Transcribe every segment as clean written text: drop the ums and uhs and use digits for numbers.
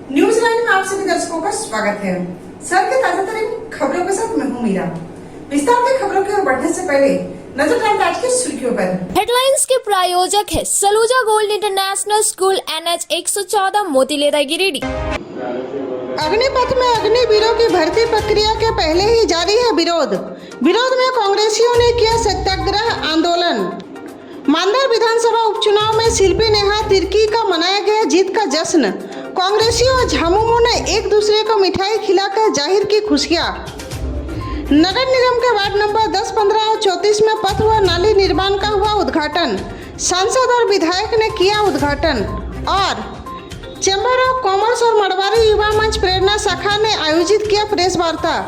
New Zealand में आप सभी दर्शकों का स्वागत है। सर के ताजा तरीन खबरों के साथ मैं हूं मीरा। विस्तार की खबरों की ओर बढ़ने से पहले नजर डालते आज की सुर्खियों पर। हेडलाइंस के प्रायोजक है Saluja gold international school NH 114 Motilera Giridih. Agnipath में अग्निवीरों की भर्ती प्रक्रिया के पहले ही जारी है विरोध में कांग्रेसियों ने किया सत्याग्रह आंदोलन। मांदर विधानसभा उपचुनाव में शिल्पी नेहा तिर्की का मनाया गया जीत का जश्न। कांग्रेसियों और झामुमो ने एक दूसरे को मिठाई खिलाकर जाहिर की खुशियां। नगर निगम के वार्ड नंबर 10, 15 और 34 में पथ व नाली निर्माण का हुआ उद्घाटन। सांसद और विधायक ने किया उद्घाटन। और चैम्बर ऑफ कॉमर्स और मड़वारी युवा मंच प्रेरणा शाखा ने आयोजित किया प्रेस वार्ता।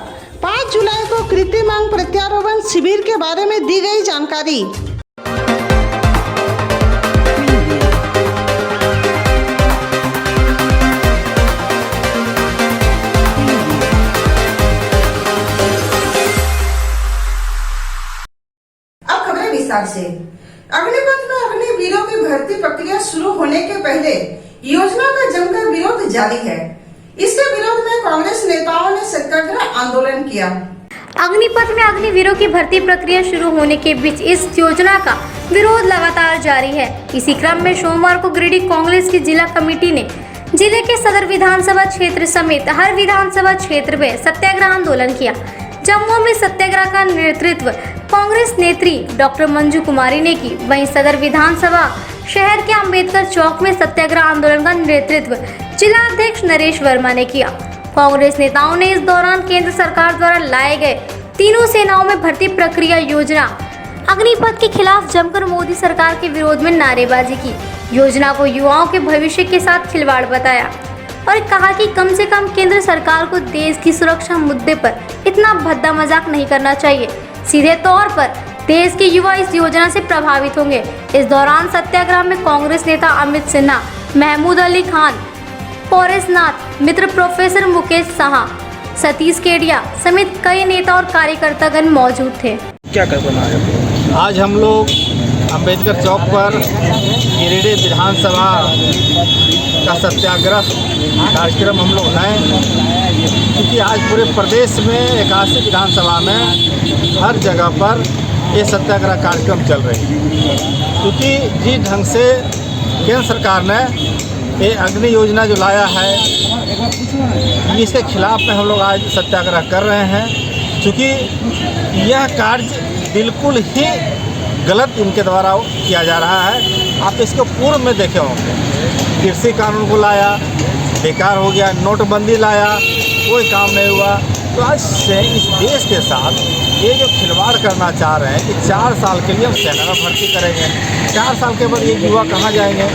5 जुलाई को कृत्रिम अंग प्रत्यारोपण शिविर के बारे में दी गई जानकारी। विस्तार से अग्निपथ में अग्निवीरों की भर्ती प्रक्रिया शुरू होने के पहले योजना का जमकर विरोध जारी है। इसके विरोध में कांग्रेस नेताओं ने सत्याग्रह आंदोलन किया। अग्निपथ में अग्निवीरों की भर्ती प्रक्रिया शुरू होने के बीच इस योजना का विरोध लगातार जारी है। इसी क्रम में सोमवार को गिरिडीह कांग्रेस की जिला कमेटी ने जिले के सदर विधानसभा क्षेत्र समेत हर विधानसभा क्षेत्र में सत्याग्रह आंदोलन किया। जम्मू में सत्याग्रह का नेतृत्व कांग्रेस नेत्री डॉक्टर मंजू कुमारी ने की। वहीं सदर विधानसभा शहर के अंबेडकर चौक में सत्याग्रह आंदोलन का नेतृत्व जिला अध्यक्ष नरेश वर्मा ने किया। कांग्रेस नेताओं ने इस दौरान केंद्र सरकार द्वारा लाए गए तीनों सेनाओं में भर्ती प्रक्रिया योजना अग्निपथ के खिलाफ जमकर मोदी सरकार के विरोध में नारेबाजी की। योजना को युवाओं के भविष्य के साथ खिलवाड़ बताया और कहा कि कम से कम केंद्र सरकार को देश की सुरक्षा मुद्दे पर इतना भद्दा मजाक नहीं करना चाहिए। सीधे तौर पर देश के युवा इस योजना से प्रभावित होंगे। इस दौरान सत्याग्रह में कांग्रेस नेता अमित सिन्हा, महमूद अली खान, पौरेशनाथ मित्र, प्रोफेसर मुकेश साहा, सतीश केडिया समेत कई नेता और कार्यकर्तागण मौजूद थे। क्या करना है? आज हम लोग अंबेडकर चौक पर गिरिडीह विधानसभा का सत्याग्रह कार्यक्रम हम लोग हैं, क्योंकि आज पूरे प्रदेश में 81 विधानसभा में हर जगह पर ये सत्याग्रह कार्यक्रम चल रही है। क्योंकि जिस ढंग से केंद्र सरकार ने ये अग्नि योजना जो लाया है, इसके खिलाफ में हम लोग आज सत्याग्रह कर रहे हैं। क्योंकि यह कार्य बिल्कुल ही गलत इनके द्वारा किया जा रहा है। आप इसको पूर्व में देखे होंगे, कृषि कानून को लाया, बेकार हो गया, नोटबंदी लाया, कोई काम नहीं हुआ। तो आज से इस देश के साथ ये जो खिलवाड़ करना चाह रहे हैं कि 4 साल के लिए हम सेना में भर्ती करेंगे, 4 साल के बाद ये युवा कहाँ जाएंगे?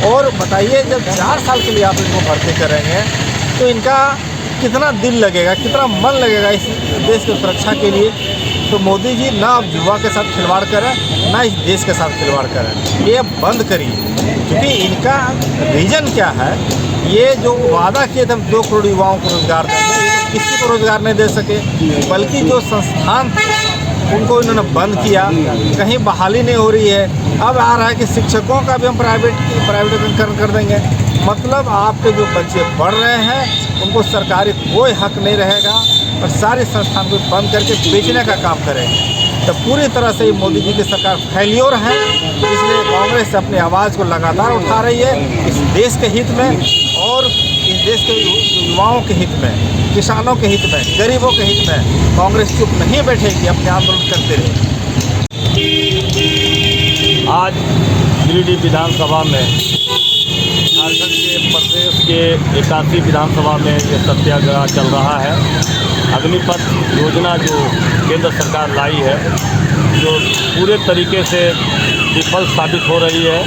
और बताइए, जब 4 साल के लिए आप इनको भर्ती करेंगे तो इनका कितना दिल लगेगा, कितना मन लगेगा इस देश की सुरक्षा के लिए। तो मोदी जी ना आप युवा के साथ खिलवाड़ करें, ना इस देश के साथ खिलवाड़ करें, ये बंद करिए। क्योंकि इनका रीज़न क्या है, ये जो वादा किए थे हम 2 करोड़ युवाओं को रोजगार देंगे, ये तो किसी को रोजगार नहीं दे सके, बल्कि जो संस्थान उनको इन्होंने बंद किया, कहीं बहाली नहीं हो रही है। अब आ रहा है कि शिक्षकों का भी हम प्राइवेटीकरण कर देंगे। मतलब आपके जो बच्चे पढ़ रहे हैं उनको सरकारी कोई हक नहीं रहेगा और सारे संस्थान को बंद करके बेचने का काम करेंगे। तो पूरी तरह से मोदी जी की सरकार फेल्योर है। इसलिए कांग्रेस अपनी आवाज़ को लगातार उठा रही है इस देश के हित में और इस देश के युवाओं के हित में, किसानों के हित में, गरीबों के हित में। कांग्रेस चुप नहीं बैठेगी, अपने आंदोलन करते रहे। आज गिरिडीह विधानसभा में झारखंड के प्रदेश के 81 विधानसभा में ये सत्याग्रह चल रहा है। अग्निपथ योजना जो केंद्र सरकार लाई है, जो पूरे तरीके से विफल साबित हो रही है।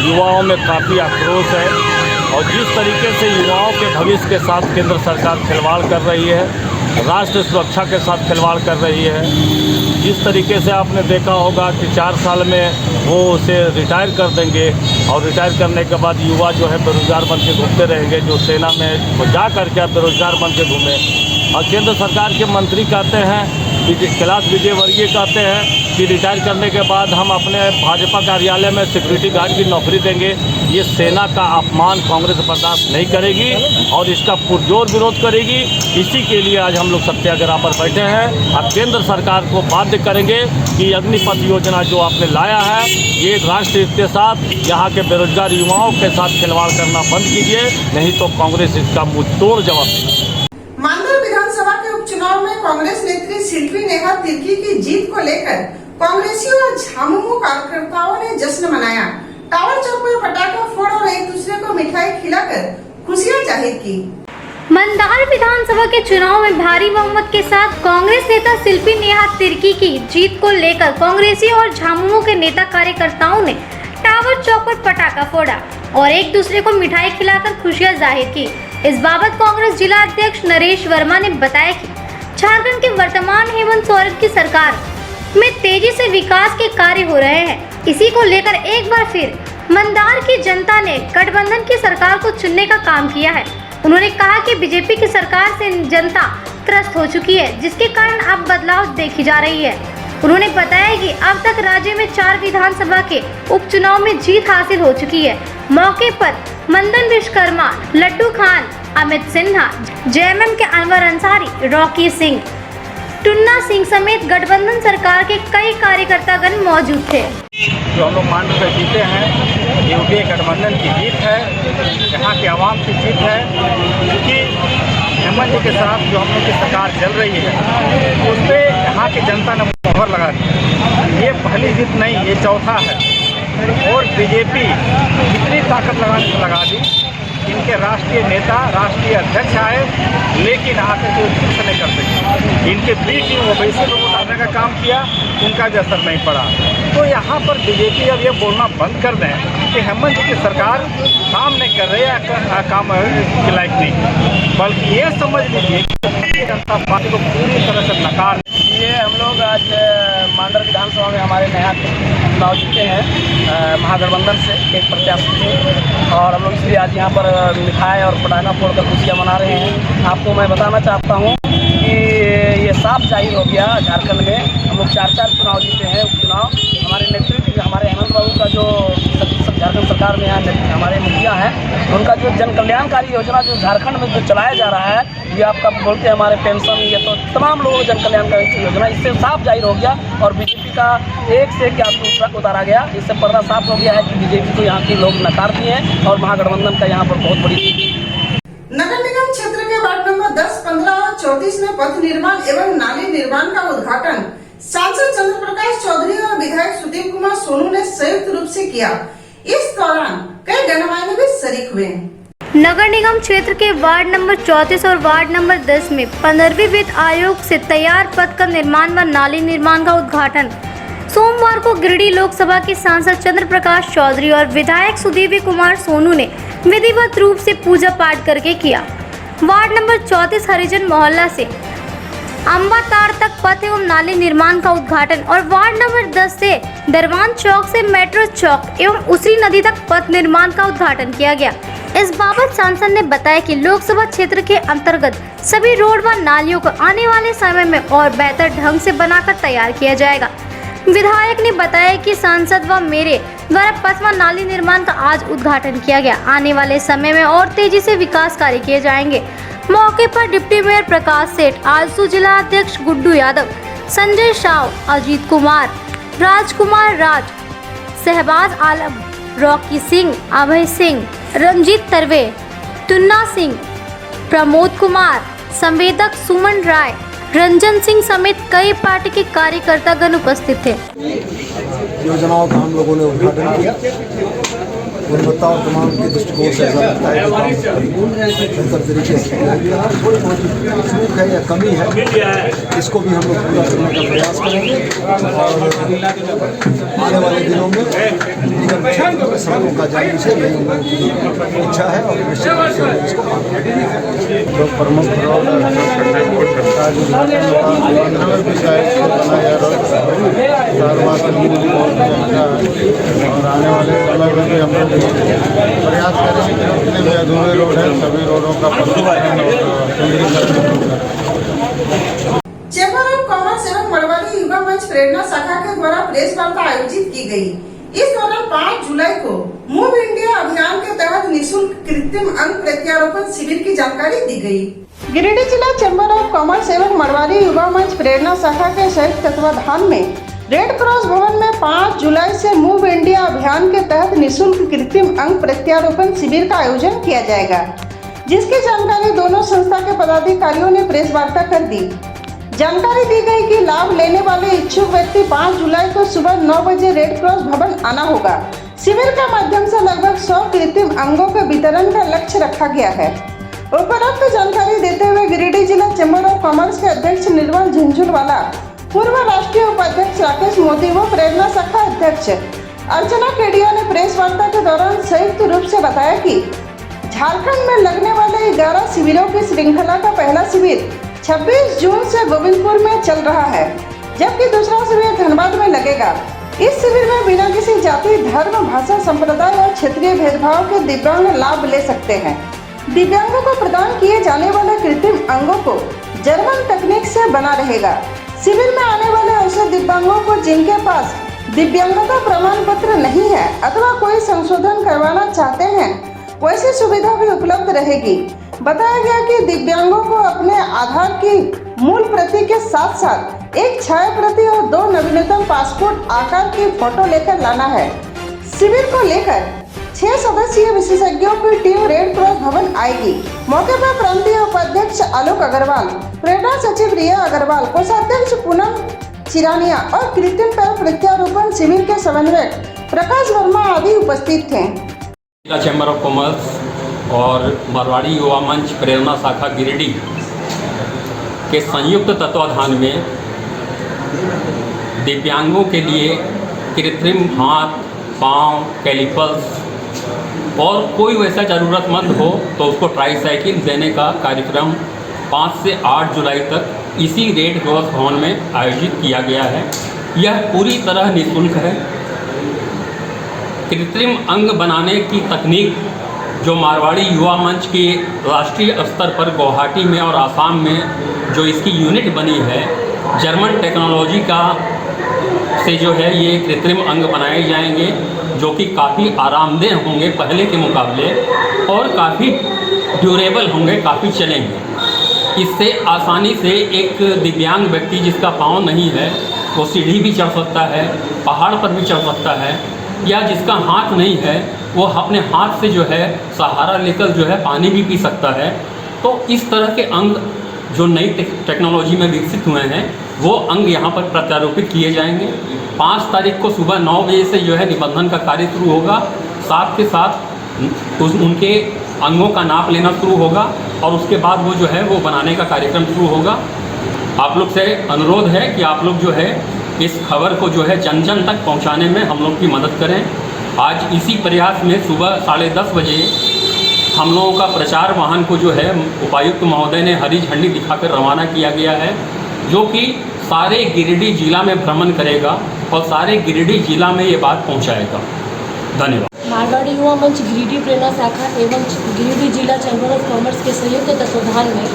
युवाओं में काफ़ी आक्रोश है और जिस तरीके से युवाओं के भविष्य के साथ केंद्र सरकार खिलवाड़ कर रही है, राष्ट्र सुरक्षा के साथ खिलवाड़ कर रही है। जिस तरीके से आपने देखा होगा कि 4 साल में वो उसे रिटायर कर देंगे और रिटायर करने के बाद युवा जो है बेरोजगार बन के घूमते रहेंगे, जो सेना में वो जा करके आप बेरोजगार बन के घूमें। और केंद्र सरकार के मंत्री कहते हैं, कैलाश विजयवर्गीय कहते हैं कि रिटायर करने के बाद हम अपने भाजपा कार्यालय में सिक्योरिटी गार्ड की नौकरी देंगे। ये सेना का अपमान कांग्रेस बर्दाश्त नहीं करेगी और इसका पुरजोर विरोध करेगी। इसी के लिए आज हम लोग सत्याग्रह पर बैठे हैं। अब केंद्र सरकार को बाध्य करेंगे कि अग्निपथ योजना जो आपने लाया है, ये राष्ट्र हित के साथ यहाँ के बेरोजगार युवाओं के साथ खिलवाड़ करना बंद कीजिए, नहीं तो कांग्रेस इसका मुंहतोड़ जवाब देगी। मानदेर विधानसभा के उपचुनाव में कांग्रेस नेत्री शिल्पी नेहा तिर्की की जीत को लेकर कांग्रेसियों और झामुमो कार्यकर्ताओं ने जश्न मनाया। टावर चौक में पटाखा फोड़ और एक दूसरे को मिठाई खिलाकर खुशियां जाहिर की। मंदार विधानसभा के चुनाव में भारी बहुमत के साथ कांग्रेस नेता शिल्पी नेहा तिर्की की जीत को लेकर कांग्रेसी और झामुमो के नेता कार्यकर्ताओं ने टावर चौक पर पटाखा फोड़ा और एक दूसरे को मिठाई खिलाकर खुशियां जाहिर की। इस बाबत कांग्रेस जिला अध्यक्ष नरेश वर्मा ने बताया कि झारखंड के वर्तमान हेमंत सोरेन की सरकार में तेजी से विकास के कार्य हो रहे हैं। इसी को लेकर एक बार फिर मंदार की जनता ने गठबंधन की सरकार को चुनने का काम किया है। उन्होंने कहा कि बीजेपी की सरकार से जनता त्रस्त हो चुकी है, जिसके कारण अब बदलाव देखी जा रही है। उन्होंने बताया कि अब तक राज्य में 4 विधानसभा के उपचुनाव में जीत हासिल हो चुकी है। मौके पर मंदन विश्वकर्मा, लड्डू खान, अमित सिन्हा, जेएमएम के अनवर अंसारी, रॉकी सिंह, टुन्ना सिंह समेत गठबंधन सरकार के कई कार्यकर्तागण मौजूद थे। जो हम लोग मान से जीते हैं, यूपीए गठबंधन की जीत है, यहाँ के आवाम की जीत है। क्योंकि हेमंत जी के साथ जो हम लोग की सरकार चल रही है, उस पर यहाँ की जनता ने मोहर लगा दी। ये पहली जीत नहीं, ये चौथा है। और बीजेपी कितनी ताकत लगाने से लगा दी। इनके राष्ट्रीय नेता, राष्ट्रीय अध्यक्ष आए, लेकिन आकर के कुछ नहीं कर सके। इनके बीच ही वो वैसे लोग उतारने का काम किया, उनका भी असर नहीं पड़ा। तो यहाँ पर बीजेपी अब ये बोलना बंद कर दें कि हेमंत जी की सरकार काम नहीं कर रही है, काम के लायक नहीं, बल्कि ये समझ लीजिए कि भारतीय जनता पार्टी को पूरी तरह से नकार। ये हम लोग आज मांडर विधानसभा में हमारे नया चुनाव जीते हैं महागठबंधन से एक प्रत्याशी थे, और हम लोग इसलिए आज यहाँ पर मिठाई और पटाखा फोड़कर खुशियाँ मना रहे हैं। आपको मैं बताना चाहता हूँ कि ये साफ जाहिर हो गया, झारखंड में हम लोग 4 चुनाव जीते हैं। उपचुनाव हमारे नेतृत्व, हमारे हेमंत बाबू का जो झारखंड सरकार में यहाँ हमारे मुखिया हैं, उनका जो जन कल्याणकारी योजना जो झारखंड में जो चलाया जा रहा है, ये आपका बोलते हैं हमारे पेंशन, ये तो तमाम लोगों को जन कल्याणकारी योजना, इससे साफ जाहिर हो गया। और बीजेपी का एक से क्या दूसरा उतारा गया, इससे पर्दा साफ हो गया है कि बीजेपी को यहाँ के लोग नकारते हैं और महागठबंधन का यहाँ पर बहुत बड़ी। नगर निगम क्षेत्र के वार्ड नंबर 10, 15 और 34 में पथ निर्माण एवं नाली निर्माण का उद्घाटन सांसद चंद्र प्रकाश चौधरी और विधायक सुदीप कुमार सोनू ने संयुक्त रूप से किया। इस दौरान कई गणमान्य भी शरीक हुए। नगर निगम क्षेत्र के वार्ड नंबर 34 और वार्ड नंबर 10 में 15वीं वित्त आयोग से तैयार पथ का निर्माण व नाली निर्माण का उद्घाटन सोमवार को गिरिडीह लोकसभा के सांसद चंद्र प्रकाश चौधरी और विधायक सुदीप कुमार सोनू ने विधिवत रूप से पूजा पाठ करके किया। वार्ड नंबर 34 हरिजन मोहल्ला से अम्बातार तक पथ एवं नाली निर्माण का उद्घाटन और वार्ड नंबर 10 से दरवान चौक से मेट्रो चौक एवं उसरी नदी तक पथ निर्माण का उद्घाटन किया गया। इस बाबत सांसद ने बताया कि लोकसभा क्षेत्र के अंतर्गत सभी रोड व नालियों को आने वाले समय में और बेहतर ढंग से बनाकर तैयार किया जाएगा। विधायक ने बताया कि सांसद व मेरे द्वारा पथ व नाली निर्माण का आज उद्घाटन किया गया। आने वाले समय में और तेजी से विकास कार्य किए जाएंगे। मौके पर डिप्टी मेयर प्रकाश सेठ, आजसू जिला अध्यक्ष गुड्डू यादव, संजय शाह, अजीत कुमार, राजकुमार राज, शहबाज आलम, रॉकी सिंह, अभय सिंह, रंजीत तरवे, टुन्ना सिंह, प्रमोद कुमार, संवेदक सुमन राय, रंजन सिंह समेत कई पार्टी के कार्यकर्तागण उपस्थित थे। योजनाओं का हम लोगों ने उद्घाटन किया। गुणवत्ता और तमाम के दृष्टिकोण से ऐसा लगता है कि बेहतर तरीके से थोड़ी बहुत चूक है या कमी है, इसको भी हम लोग पूरा करने का प्रयास करेंगे। और आने वाले दिनों में निगम क्षेत्र में सड़कों का जारी से यही हम लोगों की इच्छा है और निश्चित रूप से इसको जो प्रमुख रोड और आने वाले समय में भी हम लोग प्रयास करेंगे कि जितने भी अधूरे रोड हैं सभी रोडों का चैम्बर ऑफ कॉमर्स एवं मड़वाड़ी युवा मंच प्रेरणा शाखा के द्वारा प्रेस वार्ता आयोजित की गई। इस दौरान 5 जुलाई को मूव इंडिया अभियान के तहत निःशुल्क कृत्रिम अंग प्रत्यारोपण शिविर की जानकारी दी गई। गिरिडीह जिला चैम्बर ऑफ कॉमर्स एवं मरवाड़ी युवा मंच प्रेरणा शाखा के संयुक्त तत्वाधान में रेड क्रॉस भवन में 5 जुलाई से मूव इंडिया अभियान के तहत निःशुल्क कृत्रिम अंग प्रत्यारोपण शिविर का आयोजन किया जाएगा, जिसकी जानकारी दोनों संस्था के पदाधिकारियों ने प्रेस वार्ता कर दी। जानकारी दी गई कि लाभ लेने वाले इच्छुक व्यक्ति 5 जुलाई को सुबह 9 बजे रेड क्रॉस भवन आना होगा। शिविर के माध्यम से लगभग 100 कृत्रिम अंगों के वितरण का लक्ष्य रखा गया है। उपरोक्त जानकारी देते हुए गिरिडीह जिला चैम्बर ऑफ कॉमर्स के अध्यक्ष निर्मल झुंझुनवाला, पूर्व राष्ट्रीय उपाध्यक्ष राकेश मोदी व प्रेरणा शाखा अध्यक्ष अर्चना केडिया ने प्रेस वार्ता के दौरान संयुक्त रूप से बताया कि झारखंड में लगने वाले 11 शिविरों की श्रृंखला का पहला शिविर 26 जून से गोविंदपुर में चल रहा है, जबकि दूसरा शिविर धनबाद में लगेगा। इस शिविर में बिना किसी जाति, धर्म, भाषा, संप्रदाय और क्षेत्रीय भेदभाव के दिव्यांग लाभ ले सकते हैं। दिव्यांगों को प्रदान किए जाने वाले कृत्रिम अंगों को जर्मन तकनीक से बना रहेगा। शिविर में आने वाले ऐसे दिव्यांगों को जिनके पास दिव्यांगता प्रमाण पत्र नहीं है अथवा कोई संशोधन करवाना चाहते हैं, वैसी सुविधा भी उपलब्ध रहेगी। बताया गया कि दिव्यांगों को अपने आधार की मूल प्रति के साथ साथ एक छाया प्रति और 2 नवीनतम पासपोर्ट आकार की फोटो लेकर लाना है। शिविर को लेकर 6 सदस्यीय विशेषज्ञों की टीम रेड क्रॉस भवन आएगी। मौके पर प्रांतीय उपाध्यक्ष आलोक अग्रवाल, प्रेरणा सचिव रिया अग्रवाल, कोषाध्यक्ष पूनम चिरानिया और कृत्रिम पैर प्रत्यारोपण शिविर के समन्वयक प्रकाश वर्मा आदि उपस्थित थे। जिला चैम्बर ऑफ कॉमर्स और मरवाड़ी युवा मंच प्रेरणा शाखा गिरिडीह के संयुक्त तत्वाधान में दिव्यांगों के लिए कृत्रिम हाथ, पाँव, कैलिपर्स और कोई वैसा ज़रूरतमंद हो तो उसको ट्राईसाइकिल देने का कार्यक्रम 5 से 8 जुलाई तक इसी रेड क्रॉस भवन में आयोजित किया गया है। यह पूरी तरह निःशुल्क है। कृत्रिम अंग बनाने की तकनीक जो मारवाड़ी युवा मंच के राष्ट्रीय स्तर पर गुवाहाटी में और आसाम में जो इसकी यूनिट बनी है, जर्मन टेक्नोलॉजी का से जो है ये कृत्रिम अंग बनाए जाएंगे, जो कि काफ़ी आरामदेह होंगे पहले के मुकाबले और काफ़ी ड्यूरेबल होंगे, काफ़ी चलेंगे। इससे आसानी से एक दिव्यांग व्यक्ति जिसका पाँव नहीं है वो सीढ़ी भी चढ़ सकता है, पहाड़ पर भी चढ़ सकता है, या जिसका हाथ नहीं है वो अपने हाथ से जो है सहारा लेकर जो है पानी भी पी सकता है। तो इस तरह के अंग जो नई टेक्नोलॉजी में विकसित हुए हैं वो अंग यहाँ पर प्रत्यारोपित किए जाएंगे। 5 तारीख को सुबह 9 बजे से जो है निबंधन का कार्य शुरू होगा। साथ के साथ उनके अंगों का नाप लेना शुरू होगा और उसके बाद वो जो है वो बनाने का कार्यक्रम शुरू होगा। आप लोग से अनुरोध है कि आप लोग जो है इस खबर को जो है जन जन तक पहुंचाने में हम लोग की मदद करें। आज इसी प्रयास में सुबह 10:30 बजे हम लोगों का प्रचार वाहन को जो है उपायुक्त महोदय ने हरी झंडी दिखाकर रवाना किया गया है, जो कि सारे गिरिडीह जिला में भ्रमण करेगा और सारे गिरिडीह जिला में ये बात पहुंचाएगा। धन्यवाद। मारवाड़ी युवा मंच गिरिडीह प्रेरणा शाखा एवं गिरिडीह जिला चैम्बर ऑफ कॉमर्स के संयुक्त तत्वाधान में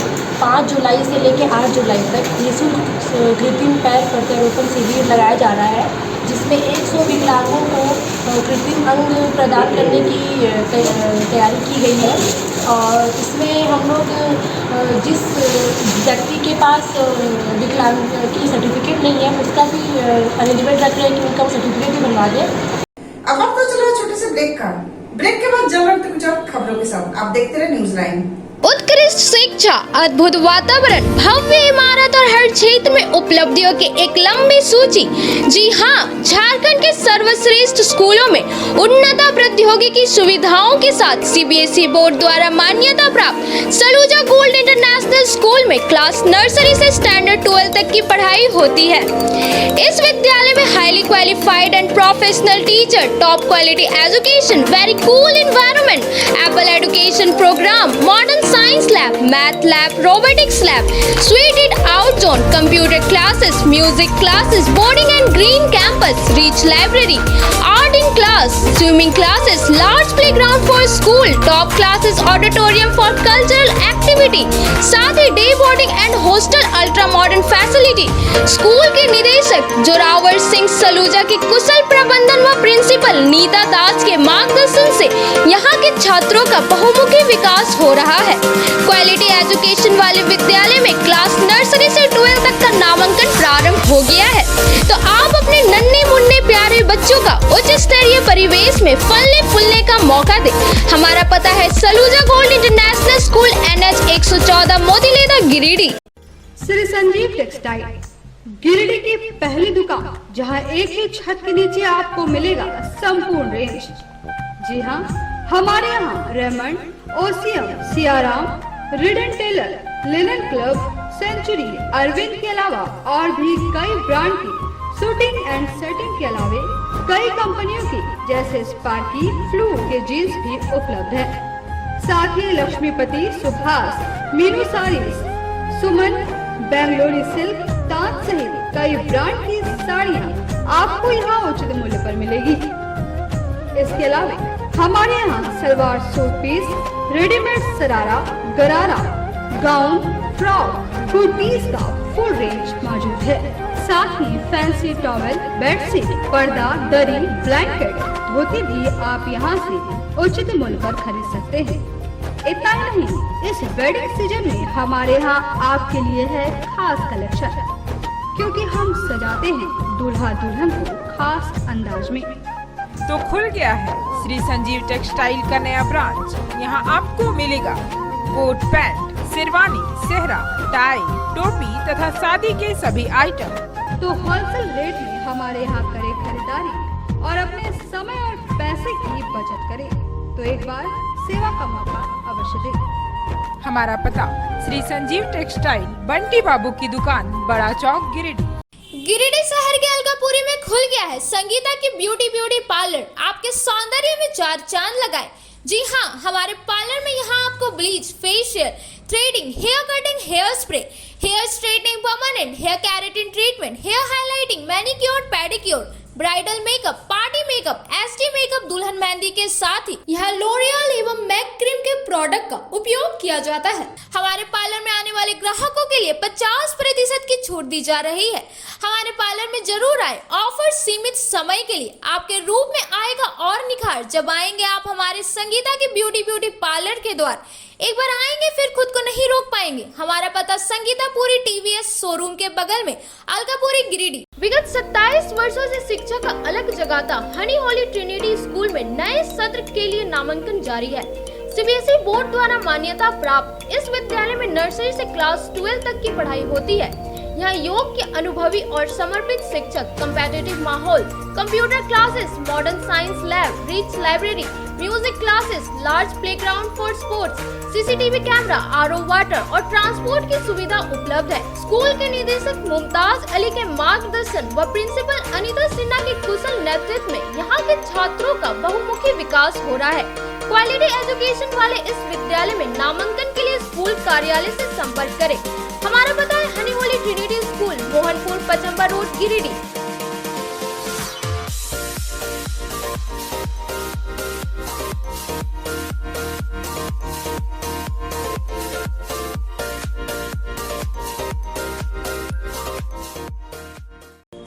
5 जुलाई से लेकर 8 जुलाई तक निःशुल्क कृत्रिम पैर प्रत्यारोपण शिविर लगाया जा रहा है, जिसमें 100 विकलांगों को कृत्रिम अंग प्रदान करने की तैयारी की गई है। और इसमें हम लोग जिस व्यक्ति के पास विकलांग की सर्टिफिकेट नहीं है उसका भी एलिजिबल रख रहे हैं कि उनका वो सर्टिफिकेट भी बनवा दें। अब आप तो चलो छोटे से ब्रेक के बाद जब बढ़ते कुछ और खबरों के साथ आप देखते रहे न्यूज लाइन। उत्कृष्ट शिक्षा, अद्भुत वातावरण, भव्य इमारत और हर क्षेत्र में उपलब्धियों की एक लंबी सूची। जी हाँ, झारखंड के सर्वश्रेष्ठ स्कूलों में उन्नत प्रतियोगिकी सुविधाओं के साथ सीबीएसई बोर्ड द्वारा मान्यता प्राप्त सलूजा गोल्ड इंटरनेशनल स्कूल में क्लास नर्सरी से स्टैंडर्ड 12 तक की पढ़ाई होती है। इस विद्यालय में highly qualified and professional teacher, top quality education, very cool environment, apple education program, modern science lab, math lab, robotics lab, suited outdoor zone, computer classes, music classes, boarding and green campus, rich library, art in class, swimming classes, large playground for school, top classes, auditorium for cultural activity, साथ ही day boarding and hostel, ultra modern facility. School के निदेशक जोरावर सिंह सलूजा के कुशल प्रबंधन व principal Nita दास के मार्गदर्शन से यहाँ के छात्रों का बहुमुखी विकास हो रहा है। क्वालिटी एजुकेशन वाले विद्यालय में क्लास नर्सरी से 12 तक का नामांकन प्रारंभ हो गया है, तो आप अपने नन्हे मुन्ने प्यारे बच्चों का उच्च स्तरीय परिवेश में फलने फूलने का मौका दें। हमारा पता है Saluja gold international school, NH 114, Motileda, Giridih. Shri Sanjeev textile, Giridih की पहली दुकान जहां एक ही छत के नीचे आपको मिलेगा संपूर्ण रेंज। जी हां, हमारे यहाँ रेमंड, ओसियम, Siyaram, Reid and Taylor, linen club, century, Arvind के अलावा और भी कई ब्रांड की शूटिंग एंड सेटिंग के अलावा कई कंपनियों की जैसे स्पार्की, फ्लू के जीन्स भी उपलब्ध है। साथ ही लक्ष्मीपति, सुभाष, मीनू साड़ीज, सुमन, बेंगलोरी सिल्क, ताज सहित कई ब्रांड की साड़ियाँ आपको यहाँ उचित मूल्य पर मिलेगी। इसके अलावा हमारे यहाँ सलवार सूट पीस, रेडीमेड सरारा, गरारा, गाउन, फ्रॉक, कुर्तीज का फुल रेंज मौजूद है। साथ ही फैंसी टॉवेल, बेडशीट, पर्दा, दरी, ब्लैंकेट, धोती भी आप यहाँ से उचित मूल्य पर खरीद सकते हैं। इतना ही नहीं, इस वेडिंग सीजन में हमारे यहाँ आपके लिए है खास कलेक्शन, क्योंकि हम सजाते हैं दूल्हा दुल्हन को खास अंदाज में। तो खुल गया है श्री संजीव टेक्सटाइल का नया ब्रांच। यहाँ आपको मिलेगा कोट पैंट, शेरवानी, सेहरा, टाई, टोपी तथा शादी के सभी आइटम। तो होलसेल रेट में हमारे यहाँ करें खरीदारी और अपने समय और पैसे की बचत करें। तो एक बार सेवा का मौका अवश्य दें। हमारा पता श्री संजीव टेक्सटाइल, बंटी बाबू की दुकान, बड़ा चौक, गिरिडीह। गिरिडीह शहर के अलकापुरी में खुल गया है संगीता की ब्यूटी पार्लर। आपके सौंदर्य में चार चांद लगाए। जी हाँ, हमारे पार्लर में यहाँ आपको bleach, facial, threading, hair cutting, hair spray, hair straightening, permanent hair keratin treatment, hair highlighting, manicure, pedicure, bridal makeup, party makeup, SD makeup, दुल्हन मेहंदी के साथ ही यहाँ लोरियल एवं मैक क्रीम के प्रोडक्ट का उपयोग किया जाता है। हमारे पार्लर में आने वाले ग्राहकों के लिए 50% की छूट दी जा रही है। हमारे पार्लर में जरूर आए। ऑफर सीमित समय के लिए आपके रूप में आएगा और निखार जब आएंगे आप हमारे संगीता की ब्यूटी पार्लर के द्वार। एक बार आएंगे फिर खुद को नहीं रोक पाएंगे। हमारा पता संगीतापुरी TVS शोरूम के बगल में, अलकापुरी, गिरिडीह। विगत 27 वर्षों से शिक्षा का अलग जगाता हनी होली ट्रिनिटी स्कूल में नए सत्र के लिए नामांकन जारी है। CBSE बोर्ड द्वारा मान्यता प्राप्त इस विद्यालय में नर्सरी से क्लास 12 तक की पढ़ाई होती है। यहाँ योग के अनुभवी और समर्पित शिक्षक, कम्पेटिटिव माहौल, computer classes, modern science lab, rich library, music classes, large playground for sports, CCTV camera, RO water और ट्रांसपोर्ट की सुविधा उपलब्ध है। स्कूल के निदेशक मुमताज अली के मार्गदर्शन व प्रिंसिपल अनीता सिन्हा के कुशल नेतृत्व में यहाँ के छात्रों का बहुमुखी विकास हो रहा है। क्वालिटी एजुकेशन वाले इस विद्यालय में नामांकन के लिए स्कूल कार्यालय से संपर्क करें। हमारा पता है honey holy trinity school, Mohanpur, Pachamba road, Giridih.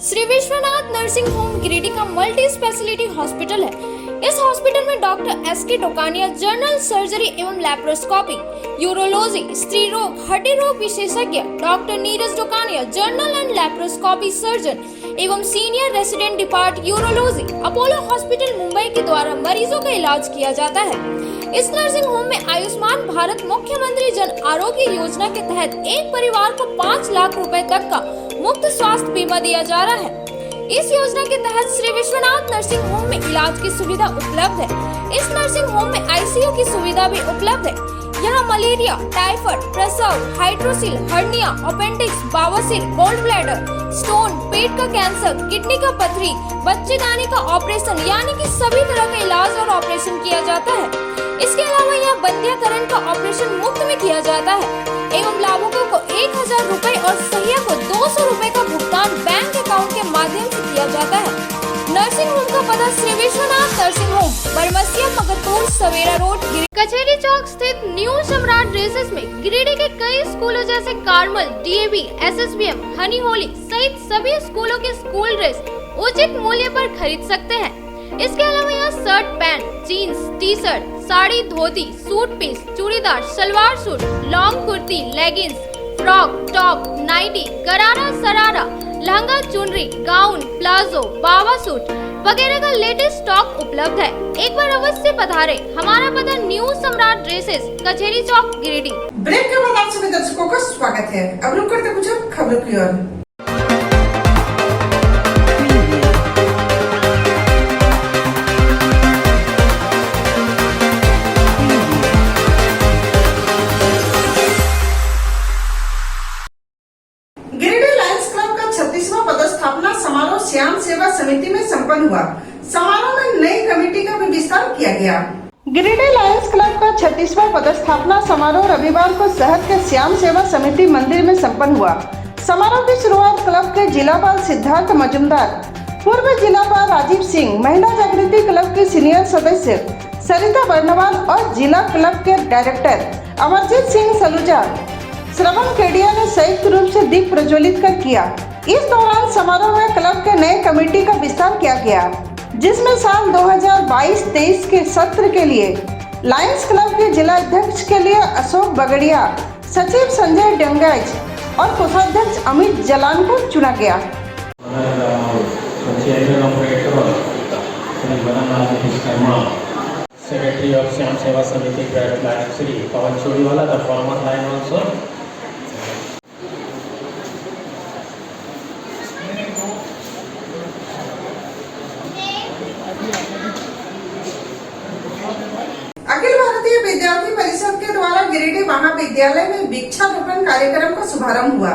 Shri Vishwanath nursing home Giridih का मल्टी स्पेशलिटी हॉस्पिटल है। इस हॉस्पिटल में doctor SK Tokania general surgery एवं लैप्रोस्कोपी, यूरोलॉजी, स्त्री रोग, हड्डी रोग विशेषज्ञ, doctor Neeraj Tokania general and laparoscopy surgeon एवं senior resident depart urology, Apollo hospital Mumbai के द्वारा मरीजों का इलाज किया जाता है। इस नर्सिंग होम में आयुष्मान भारत मुख्यमंत्री जन आरोग्य योजना के तहत एक परिवार को 5 लाख रुपए तक का मुफ्त स्वास्थ्य बीमा दिया जा रहा है। इस योजना के तहत श्री विश्वनाथ नर्सिंग होम में इलाज की सुविधा उपलब्ध है। इस नर्सिंग होम में ICU की सुविधा भी उपलब्ध है। यहाँ मलेरिया, टाइफाइड, प्रसव, हाइड्रोसिल, हर्निया, अपेंडिक्स, बवासीर, गोल्ड ब्लैडर, स्टोन, पेट का कैंसर, किडनी का पथरी, बच्चेदानी का ऑपरेशन यानी कि सभी तरह का इलाज और ऑपरेशन किया जाता है। इसके अलावा यहाँ बंध्याकरण का ऑपरेशन मुफ्त में किया जाता है एवं लाभों को को 1000 रुपए और सहिया को 200 रुपए का भुगतान बैंक अकाउंट के माध्यम से किया जाता है। नर्सिंग होम का पता श्री विश्वनाथ नर्सिंग होम, बरमसिया, मगरपुर, सवेरा रोड, कचहरी चौक स्थित न्यू सम्राट ड्रेसेस में गिरिडीह के कई स्कूलों जैसे कार्मल, डीएवी, एसएसबीएम, हनी होली सहित सभी स्कूलों के स्कूल ड्रेस उचित मूल्य पर खरीद सकते हैं। इसके अलावा यहाँ shirt, pant, jeans, T shirt, sari, dhoti, suit piece, churidar, salwar suit, long kurti, leggings, frock, top, nightie, gharara, sharara, lehenga, चुनरी, गाउन, प्लाजो, बाबा सूट वगैरह का लेटेस्ट स्टॉक उपलब्ध है। एक बार अवश्य पधारे। हमारा पता न्यू सम्राट ड्रेसेस, कचहरी चौक, गिरिडीह। ब्रेक के बाद आप सभी दर्शकों का स्वागत है। अब रुक करते कुछ खबरों की ओर। समारोह श्याम सेवा समिति में संपन्न हुआ। समारोह में नई कमेटी का भी विस्तार किया गया। गिरिडीह लायंस क्लब का 36वां पदस्थापना समारोह रविवार को शहर के श्याम सेवा समिति मंदिर में संपन्न हुआ। समारोह की शुरुआत क्लब के जिलापाल सिद्धार्थ मजुमदार, पूर्व जिलापाल राजीव सिंह, महिला जागृति क्लब की सीनियर सदस्य सरिता बर्नवाल और जिला क्लब के डायरेक्टर अमरजीत सिंह सलूजा, श्रवण केडिया ने संयुक्त रूप से दीप प्रज्वलित कर किया। इस दौरान समारोह में क्लब के नए कमेटी का विस्तार किया गया, जिसमें साल 2022-23 के सत्र के लिए लायंस क्लब के जिला अध्यक्ष के लिए अशोक बगड़िया, सचिव संजय डंगज और कोषाध्यक्ष अमित जलान को चुना गया। सेक्रेटरी ऑफ श्याम सेवा समिति Shri Pawan चोरीवाला, the former line also. Akhil Bharatiya विद्यार्थी परिषद के द्वारा गिरिडीह महाविद्यालय में वृक्षारोपण कार्यक्रम का शुभारंभ हुआ।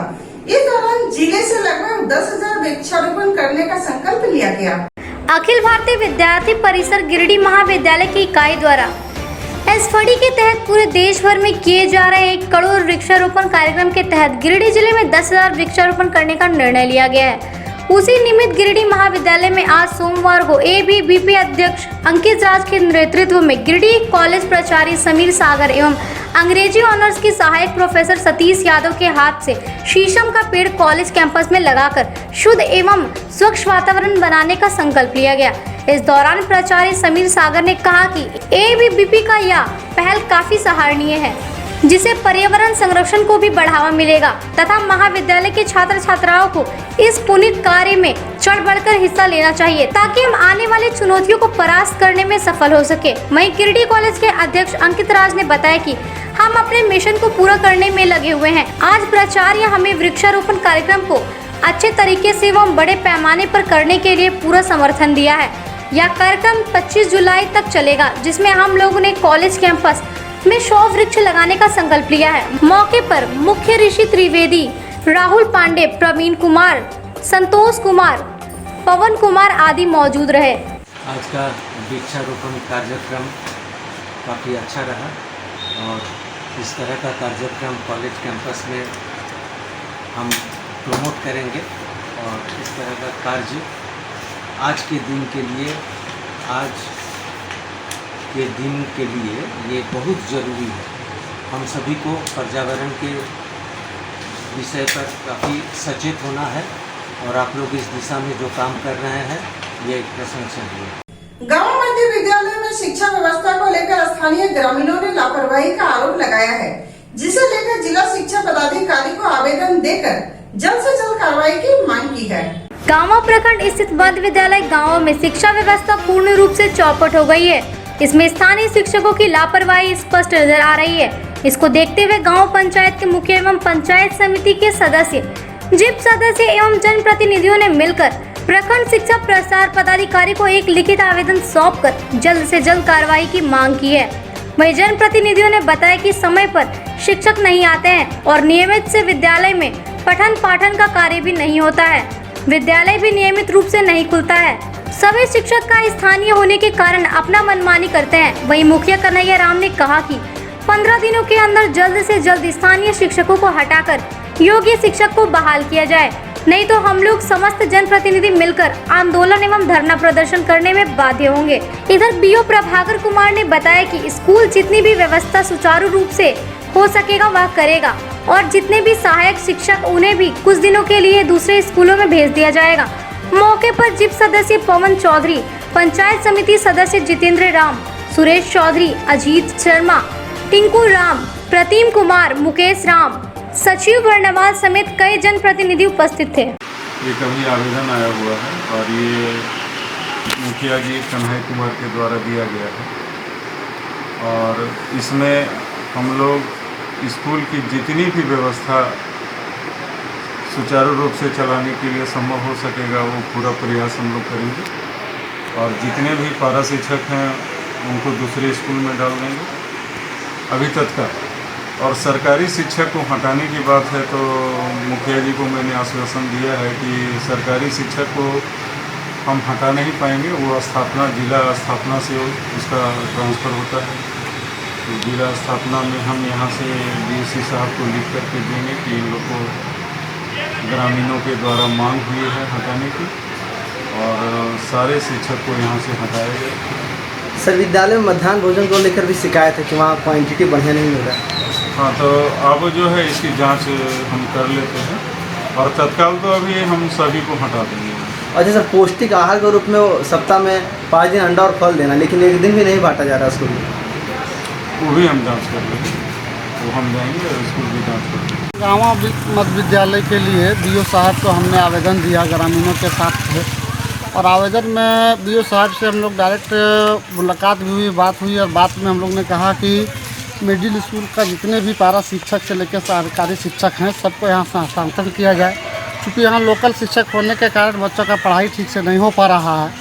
इस दौरान जिले से लगभग 10,000 वृक्षारोपण करने का संकल्प लिया गया। अखिल भारतीय विद्यार्थी परिषद गिरिडीह महाविद्यालय की इकाई द्वारा एसफडी के तहत पूरे देश भर में किए जा रहे 1 करोड़ वृक्षारोपण कार्यक्रम के तहत गिरिडीह जिले में 10,000 वृक्षारोपण करने का निर्णय लिया गया है। उसी निमित्त गिरिडीह महाविद्यालय में आज सोमवार को एबीवीपी अध्यक्ष अंकित राज के नेतृत्व में गिरिडीह कॉलेज प्राचार्य समीर सागर एवं अंग्रेजी ऑनर्स की सहायक प्रोफेसर सतीश यादव के हाथ से शीशम का पेड़ कॉलेज कैंपस में लगाकर शुद्ध एवं स्वच्छ वातावरण बनाने का संकल्प लिया गया। इस दौरान प्राचार्य समीर सागर ने कहा कि एबीवीपी का यह पहल काफी सराहनीय है, जिससे पर्यावरण संरक्षण को भी बढ़ावा मिलेगा तथा महाविद्यालय के छात्र छात्राओं को इस पुनीत कार्य में चढ़ बढ़कर हिस्सा लेना चाहिए, ताकि हम आने वाली चुनौतियों को परास्त करने में सफल हो सके। वहीं गिरिडीह कॉलेज के अध्यक्ष अंकित राज ने बताया कि हम अपने मिशन को पूरा करने में लगे हुए हैं। आज प्राचार्य हमें वृक्षारोपण कार्यक्रम को अच्छे तरीके से एवं बड़े पैमाने पर करने के लिए पूरा समर्थन दिया है। यह कार्यक्रम 25 जुलाई तक चलेगा, जिसमें हम लोगों ने कॉलेज कैंपस में 100 वृक्ष लगाने का संकल्प लिया है। मौके पर मुख्य ऋषि त्रिवेदी, राहुल पांडे, प्रवीण कुमार, संतोष कुमार, पवन कुमार आदि मौजूद रहे। आज का वृक्षारोपण कार्यक्रम काफ़ी अच्छा रहा और इस तरह का कार्यक्रम कॉलेज कैंपस में हम प्रमोट करेंगे और इस तरह का कार्य आज के दिन के लिए ये बहुत ज़रूरी है। हम सभी को पर्यावरण के विषय पर काफ़ी सचेत होना है और आप लोग इस दिशा में जो काम कर रहे हैं ये प्रशंसनीय है। गांव मध्य विद्यालय में शिक्षा व्यवस्था को लेकर स्थानीय ग्रामीणों ने लापरवाही का आरोप लगाया है, जिसे लेकर जिला शिक्षा पदाधिकारी को आवेदन देकर जल्द से जल्द कार्रवाई की मांग की है। गांव प्रखंड स्थित मध्य विद्यालय गाँव में शिक्षा व्यवस्था पूर्ण रूप से चौपट हो गई है। इसमें स्थानीय शिक्षकों की लापरवाही स्पष्ट नजर आ रही है। इसको देखते हुए गांव पंचायत के मुखिया एवं पंचायत समिति के सदस्य, जिप सदस्य एवं जनप्रतिनिधियों ने मिलकर प्रखंड शिक्षा प्रसार पदाधिकारी को एक लिखित आवेदन सौंपकर जल्द से जल्द कार्रवाई की मांग की है। वहीं जनप्रतिनिधियों ने बताया कि समय पर शिक्षक नहीं आते हैं और नियमित से विद्यालय में पठन पाठन का कार्य भी नहीं होता है। विद्यालय भी नियमित रूप से नहीं खुलता है। सभी शिक्षक का स्थानीय होने के कारण अपना मनमानी करते हैं। वहीं मुखिया कन्हैया राम ने कहा कि 15 दिनों के अंदर जल्द से जल्द स्थानीय शिक्षकों को हटाकर योग्य शिक्षक को बहाल किया जाए, नहीं तो हम लोग समस्त जनप्रतिनिधि मिलकर आंदोलन एवं धरना प्रदर्शन करने में बाध्य होंगे। इधर बीओ प्रभाकर कुमार ने बताया कि स्कूल जितनी भी व्यवस्था सुचारू रूप से हो सकेगा वह करेगा और जितने भी सहायक शिक्षक उन्हें भी कुछ दिनों के लिए दूसरे स्कूलों में भेज दिया जाएगा। मौके पर जिप सदस्य पवन चौधरी, पंचायत समिति सदस्य जितेंद्र राम, सुरेश चौधरी, अजीत शर्मा, टिंकू राम, प्रतिम कुमार, मुकेश राम, सचिव वर्णवाल समेत कई जनप्रतिनिधि उपस्थित थे। ये कभी आवेदन आया हुआ है और ये मुखिया जी कन्हैया कुमार के द्वारा दिया गया है और इसमें हम लोग स्कूल की जितनी भी व्यवस्था सुचारू रूप से चलाने के लिए संभव हो सकेगा वो पूरा प्रयास हम लोग करेंगे और जितने भी पारा शिक्षक हैं उनको दूसरे स्कूल में डाल देंगे अभी तत्काल। और सरकारी शिक्षक को हटाने की बात है तो मुखिया जी को मैंने आश्वासन दिया है कि सरकारी शिक्षक को हम हटा नहीं पाएंगे, वो स्थापना जिला स्थापना से उसका ट्रांसफ़र होता है। तो जिला स्थापना में हम यहाँ से डीसी साहब को लिख करके देंगे कि इन लोग को ग्रामीणों के द्वारा मांग हुई है हटाने की और सारे शिक्षक को यहाँ से हटाया गया। सर, विद्यालय में मध्याह्न भोजन को लेकर भी शिकायत है कि वहाँ क्वांटिटी बढ़िया नहीं मिल रहा है। हाँ, तो अब जो है इसकी जांच हम कर लेते हैं और तत्काल तो अभी हम सभी को हटा देंगे। अच्छा सर, पौष्टिक आहार के रूप में वो सप्ताह में 5 दिन अंडा और फल देना, लेकिन एक दिन भी नहीं बांटा जा रहा स्कूल में। वो भी हम जांच कर लेंगे, वो हम जाएंगे और स्कूल भी जांच कर लेंगे। गाँव मध्य विद्यालय के लिए बीओ साहब को हमने आवेदन दिया, ग्रामीणों के साथ थे और आवेदन में बीओ साहब से हम लोग डायरेक्ट मुलाकात भी हुई, बात हुई और बात में हम लोग ने कहा कि मिडिल स्कूल का जितने भी पारा शिक्षक से लेकर सरकारी शिक्षक हैं सबको यहाँ से हस्तांतरण किया जाए, क्योंकि यहाँ लोकल शिक्षक होने के कारण बच्चों का पढ़ाई ठीक से नहीं हो पा रहा है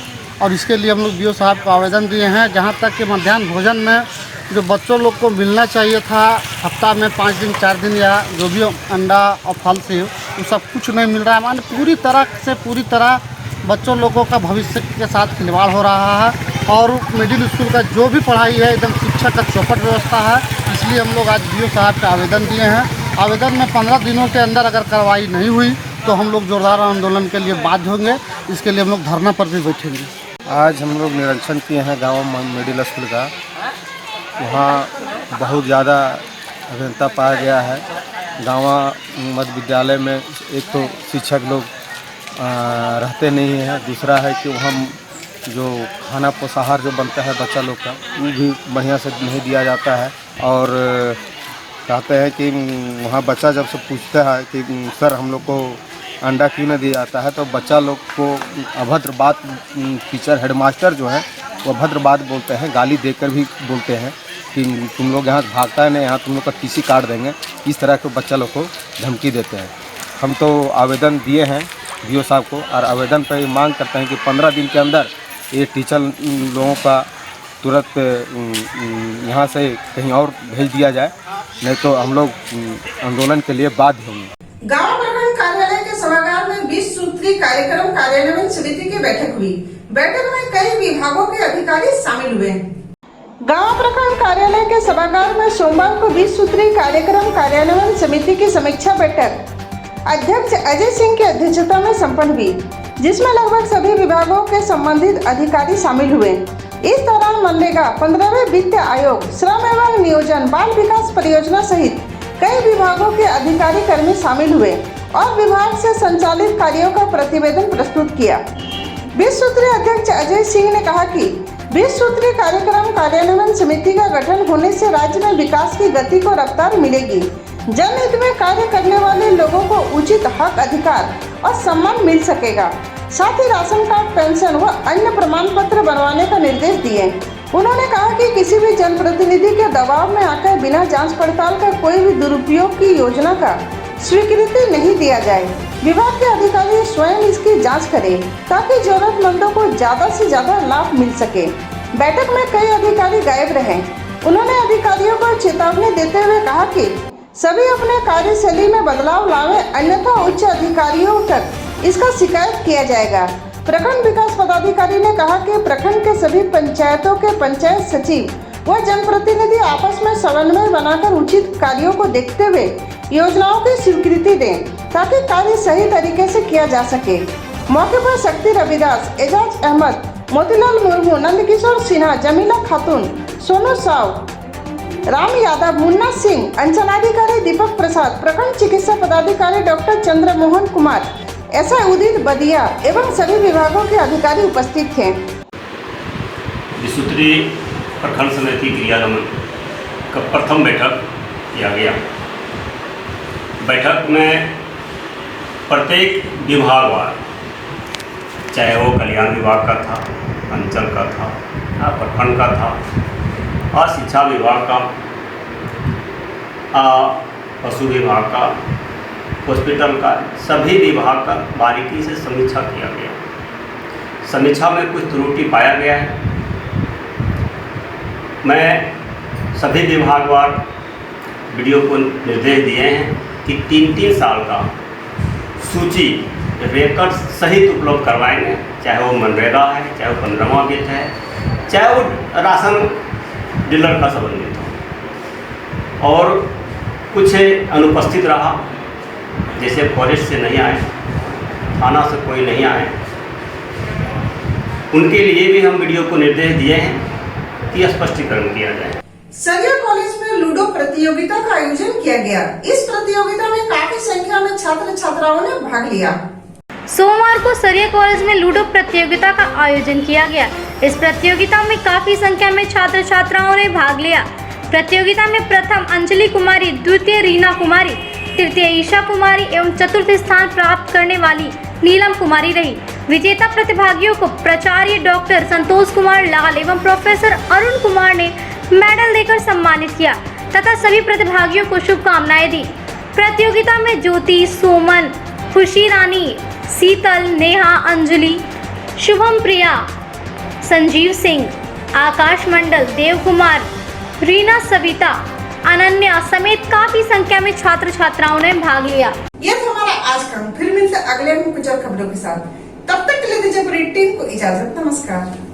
और इसके लिए हम लोग बीओ साहब को आवेदन दिए हैं। जहाँ तक कि मध्याह्न भोजन में जो बच्चों लोग को मिलना चाहिए था हफ्ता में 5 दिन 4 दिन या जो भी अंडा और फल से वो सब कुछ नहीं मिल रहा है। माने पूरी तरह बच्चों लोगों का भविष्य के साथ खिलवाड़ हो रहा है और मिडिल स्कूल का जो भी पढ़ाई है एकदम शिक्षा का चौपट व्यवस्था है। इसलिए हम लोग आज बीओ साहब का आवेदन दिए हैं। आवेदन में 15 दिनों के अंदर अगर कार्रवाई नहीं हुई तो हम लोग जोरदार आंदोलन के लिए बाध्य होंगे। इसके लिए हम लोग धरना पर भी बैठेंगे। आज हम लोग निरीक्षण किए हैं गाँव मिडिल स्कूल का, वहाँ बहुत ज़्यादा अभियंता पाया गया है। गाँव मध्य विद्यालय में एक तो शिक्षक लोग रहते नहीं हैं, दूसरा है कि वहाँ जो खाना पोषाहार जो बनता है बच्चा लोग का वो भी बढ़िया से नहीं दिया जाता है और कहते हैं कि वहाँ बच्चा जब से पूछता है कि सर हम लोग को अंडा क्यों नहीं दिया जाता है तो बच्चा लोग को अभद्र बात टीचर हेडमास्टर जो है वो अभद्र बात बोलते हैं, गाली देकर भी बोलते हैं कि तुम लोग यहाँ भागता है नहीं, यहाँ तुम लोग का टीसी काट देंगे। इस तरह के बच्चा लोग को धमकी देते हैं। हम तो आवेदन दिए हैं बीओ साहब को और आवेदन पर मांग करते हैं कि 15 दिन के अंदर ये टीचर लोगों का तुरंत यहाँ से कहीं और भेज दिया जाए, नहीं तो हम लोग आंदोलन के लिए बाध्य होंगे। गांव प्रखंड कार्यालय के सभागार में 20 सूत्री कार्यक्रम कार्यान्वयन समिति की बैठक हुई। बैठक में कई विभागों के अधिकारी शामिल हुए। गांव प्रखंड कार्यालय के सभागार में सोमवार को 20 सूत्री कार्यक्रम कार्यान्वयन समिति की समीक्षा बैठक अध्यक्ष अजय सिंह की अध्यक्षता में संपन्न हुई, जिसमें लगभग सभी विभागों के संबंधित अधिकारी शामिल हुए। इस दौरान मनरेगा, 15वें वित्त आयोग, श्रम एवं नियोजन, बाल विकास परियोजना सहित कई विभागों के अधिकारी कर्मी शामिल हुए और विभाग से संचालित कार्यों का प्रतिवेदन प्रस्तुत किया। 20 सूत्री अध्यक्ष अजय सिंह ने कहा कि 20 सूत्री कार्यक्रम कार्यान्वयन समिति का गठन होने से राज्य में विकास की गति को रफ्तार मिलेगी। जनहित में कार्य करने वाले लोगों को उचित हक, अधिकार और सम्मान मिल सकेगा। साथ ही राशन कार्ड, पेंशन व अन्य प्रमाण पत्र बनवाने का निर्देश दिए। उन्होंने कहा कि किसी भी जनप्रतिनिधि के दबाव में आकर बिना जांच पड़ताल का कोई भी दुरुपयोग की योजना का स्वीकृति नहीं दिया जाए। विभाग के अधिकारी स्वयं इसकी जांच करें ताकि जरूरतमंदों को ज्यादा से ज्यादा लाभ मिल सके। बैठक में कई अधिकारी गायब रहे। उन्होंने अधिकारियों को चेतावनी देते हुए कहा कि सभी अपने कार्यशैली में बदलाव लावे, अन्यथा उच्च अधिकारियों तक इसका शिकायत किया जाएगा। प्रखंड विकास पदाधिकारी ने कहा कि प्रखंड के सभी पंचायतों के पंचायत सचिव व जनप्रतिनिधि आपस में समन्वय बनाकर उचित कार्यों को देखते हुए योजनाओं की स्वीकृति दें ताकि कार्य सही तरीके से किया जा सके। मौके पर शक्ति रविदास, एजाज अहमद, मोतीलाल मुर्मू, नंदकिशोर सिन्हा, जमीला खातून, सोनू साव, राम यादव, मुन्ना सिंह, अंचलाधिकारी दीपक प्रसाद, प्रखंड चिकित्सा पदाधिकारी डॉक्टर चंद्रमोहन कुमार, ऐसा उदित बदिया एवं सभी विभागों के अधिकारी उपस्थित थे। विसूत्री प्रखंड समिति क्रियागमन का प्रथम बैठक किया गया। बैठक में प्रत्येक विभागवार, चाहे वो कल्याण विभाग का था, अंचल का था, प्रखंड का था, और शिक्षा विभाग का, पशु विभाग का, हॉस्पिटल का, सभी विभाग का बारीकी से समीक्षा किया गया। समीक्षा में कुछ त्रुटि पाया गया है। मैं सभी विभागवार वीडियो को निर्देश दिए हैं कि 3-3 साल का सूची रिकॉर्ड सहित उपलब्ध करवाएंगे, चाहे वो मनरेगा है, चाहे वो 15वां वित्त है, चाहे वो राशन डीलर का संबंधित हो। और कुछ अनुपस्थित रहा, जैसे फॉरेस्ट से नहीं आए, थाना से कोई नहीं आए, उनके लिए भी हम वीडियो को निर्देश दिए हैं कि स्पष्टीकरण किया जाए। सरिया कॉलेज में लूडो प्रतियोगिता का आयोजन किया गया। इस प्रतियोगिता में काफी संख्या में छात्र छात्राओं ने भाग लिया। सोमवार को सरिया कॉलेज में लूडो प्रतियोगिता का आयोजन किया गया। इस प्रतियोगिता में काफी संख्या में छात्र छात्राओं ने भाग लिया। प्रतियोगिता में प्रथम अंजलि कुमारी, द्वितीय रीना कुमारी, तृतीय ईशा कुमारी एवं चतुर्थ स्थान प्राप्त करने वाली नीलम कुमारी रही। विजेता प्रतिभागियों को प्राचार्य डॉक्टर संतोष कुमार लाल एवं प्रोफेसर अरुण कुमार ने मेडल देकर सम्मानित किया तथा सभी प्रतिभागियों को शुभकामनाएं दी। प्रतियोगिता में ज्योति, सोमन, खुशी रानी, शीतल, नेहा, अंजलि, शुभम प्रिया, संजीव सिंह, आकाश मंडल, देव कुमार, रीना, सविता, अनन्या समेत काफी संख्या में छात्र छात्राओं ने भाग लिया। ये था हमारा आज का। फिर मिलते अगले में कुछ और खबरों के साथ। तब तक के लिए दीजिए पूरी टीम को इजाजत। नमस्कार।